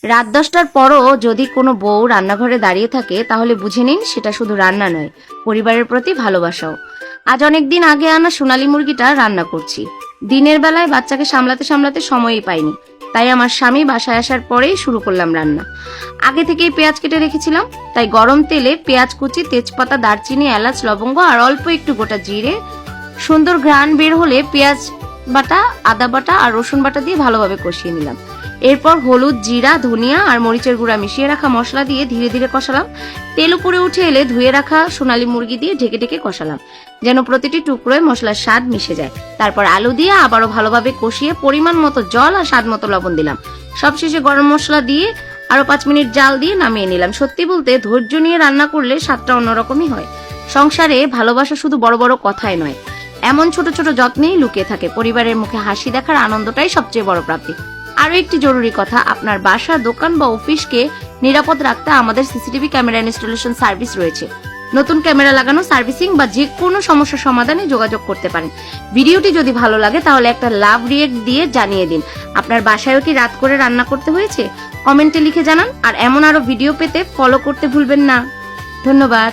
রাত 10টার পরও যদি কোনো বউ রান্নাঘরে দাঁড়িয়ে থাকে তাহলে বুঝে নিন সেটা শুধু রান্না নয়, পরিবারের প্রতি ভালোবাসাও। আজ অনেকদিন আগে আনা সোনালী মুরগিটা রান্না করছি। দিনের বেলায় বাচ্চাকে সামলাতে সামলাতে সময়ই পাইনি, তাই আমার স্বামী বাসায় আসার পরেই শুরু করলাম রান্না। আগে থেকেই পেঁয়াজ কেটে রেখেছিলাম, তাই গরম তেলে পেঁয়াজ কুচি, তেজপাতা, দারচিনি, এলাচ, লবঙ্গ আর অল্প একটু গোটা জিরে, সুন্দর ঘ্রাণ বের হলে পেঁয়াজ বাটা, আদা বাটা আর রসুন বাটা দিয়ে ভালোভাবে কষিয়ে নিলাম। এরপর হলুদ, জিরা, ধনিয়া আর মরিচের গুঁড়া মিশিয়ে রাখা মশলা দিয়ে ধীরে ধীরে কষালাম। তেল উপরে উঠে এলে ধুয়ে রাখা সোনালী মুরগি দিয়ে ঢেকে ঢেকে কষালাম, যেন প্রতিটি টুকরোয় মশলার স্বাদ মিশে যায়। তারপর আলু দিয়ে আবারও ভালোভাবে কষিয়ে পরিমাণ মতো জল আর স্বাদ মতো লবণ দিলাম। সবশেষে গরম মশলা দিয়ে আরো 5 মিনিট জাল দিয়ে নামিয়ে নিলাম। সত্যি বলতে ধৈর্য নিয়ে রান্না করলে স্বাদটা অন্যরকমই হয়। সংসারে ভালোবাসা শুধু বড় বড় কথায় নয়, এমন ছোট ছোট যত্নেই লুকিয়ে থাকে। পরিবারের মুখে হাসি দেখার আনন্দটাই সবচেয়ে বড় প্রাপ্তি। আরো একটি জরুরি কথা, আপনার বাসা, দোকান বা অফিসকে নিরাপদ রাখতে আমাদের সিসিটিভি ক্যামেরা ইনস্টলেশন সার্ভিস রয়েছে। নতুন ক্যামেরা লাগানো, সার্ভিসিং বা যে কোনো সমস্যা সমাধানে যোগাযোগ করতে পারেন। ভিডিওটি যদি ভালো লাগে তাহলে একটা লাভ রিয়েক্ট দিয়ে জানিয়ে দিন। আপনার বাসায়ও কি রাত করে রান্না করতে হয়েছে? কমেন্টে লিখে জানান। আর এমন আরো ভিডিও পেতে ফলো করতে ভুলবেন না। ধন্যবাদ।